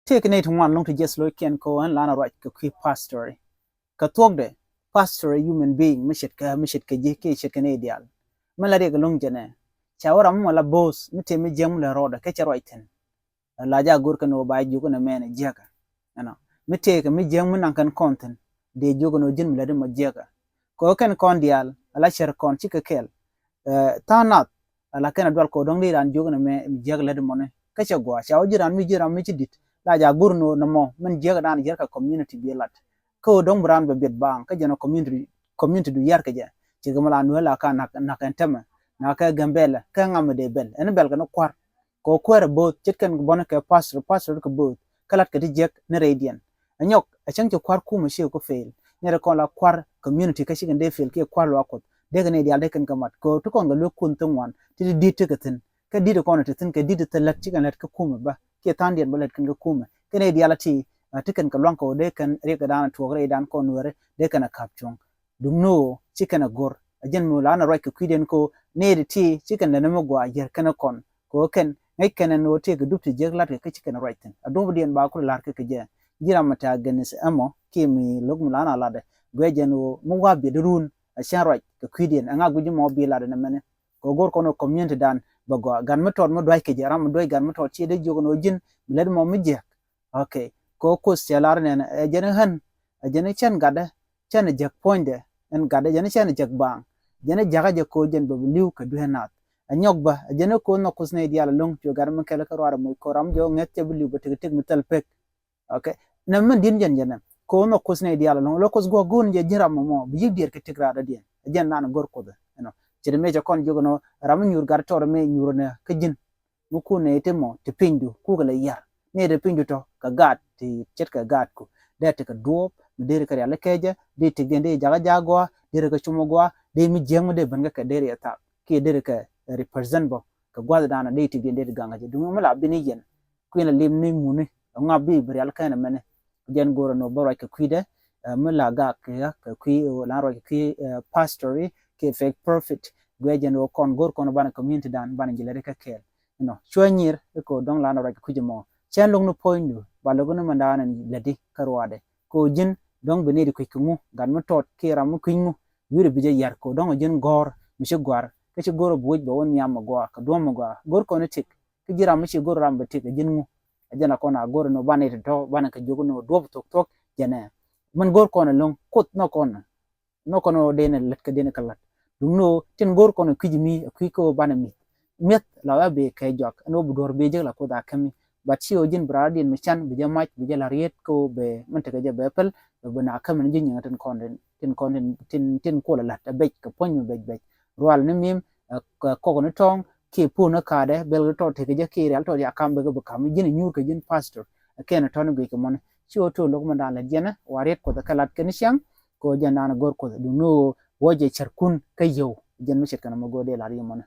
take ne thong wan long to just lo ken ko an lana right ka kwi pastor ka tok de pastor human being mishit ka je ke shit ka ne ideal malade ga long jene chawara mo la boss mi te mi jam la roda ka charo iten la ja gur ka no ba ju ko na mena jeka ano mi te ka mi jam nan kan content de jogo no jin mi la de ma jeka ko kan kon dial ala sher kon chika kel tanat ala kana dwal ko dong ran jogo na me jeka la de mone ka cha gwa cha ojiran mi chidit la ja gur no mo men jeka dan jerka community bi lat ko dong bran be bet bang ka jeno community du yar ka ja ci gamala no la ka nak entema na ka gambela ka ngam de bel en bel no kwar ko kwar bo chitken bon ka pastor ko bo kalat ka dijek ne radian anyok a chang ci kwar ku ma shi ko fail ne ko la kwar community ka shi de fail ke kwar lo ko de ga ne dia de kan kamat ko to ko ngalo kun tun wan ti di te ka tin ka di ko na tin ka di te lat ci kan lat ka kuma ba ke tan dia balat kan ka kuma ke ne dia lati tikan ka lonko de kan re ka dana to re dan ko nuore de kan kapchong dumno chicken gor ajen mu lana right ko kwiden ko ne de ti chicken da namo gwa yer kana kon ko ken ngai kana no te ga dupti jeg lat ka chicken right ten adu dien ba ko lar ka je jira mata ganis amo ki mi log mu lana lade gwejen wo mu wa bi durun a shan right ko kwiden anga guji mo bi lade na mene ko gor ko no community dan ba go gan metod mo doy ke jara mo doy gan metod ci de jogo no jin led mo mi je okay ko ko stelar ne ajen han ajen chen gada chen jak point de en gada jene chen jak bang jene jaga je ko jen bobu liw ka duhenat anyok ba jene ko no kusne diala long jo gar man kala karwara moy ko ram jo nget te liw ba tek metal pek okay na man din jene ko no kusne diala long lo kos go gun je jira mo bi yigdir ke tigra da dien jen nan gor ko da no jere me kon jogo no ram nyur gar tor me nyur ne ka jin mu ku ne te mo te pindu ku ga yar ne de pindu to ka gat ti chet ka gat ko de te ka duop de ka ya lekeje de te gende jaga jagwa de ka chumo gwa de mi jeng de banga ka de ta ke de ka represent bo ka gwa da na de te gende de ganga je dum mala bini yen ku ina lim ni muni nga bi bri al kana mene gen goro no bora ka kwide mala ga ka kwi la ro ki pastory ke fake prophet gwejen o kon gor kon bana community dan bana jile ka kel no chwanyir ko dong la na ro ki mo chen long no point ba logo no mandana ni ladi karwade ko jin dong bene di kwikungu gan mo tot kira mo kwingu yuri bije yar ko dong jin gor mi she gwar ke che goro buj ba won yam gwa ka do mo gwa gor ko ne tik ki jira mi she gor ram betik jin mu ajana ko na gor no bane to bana ka jogo no do tok jene man gor ko na long kut no kono de ne let ka de ne kalat dum no tin gor ko no kijimi kwiko bana mi met la be kay jok no bu dor be je la ko da kami but yo jin bradin michan bija mach bija lariet ko be mantaka je bepel be na kam ni nyin tin ko la lat be ka ponyu be roal ni mim ko no tong ki pu na ka de bel to te je ki real to ya kam be ko kam jin nyu ka jin pastor ken to no be ko mon chiwo to lok man la jena waret ko da kalat ken syang ko jana na gor ko du no woje charkun kayo jen mi kana mo gode la ri mon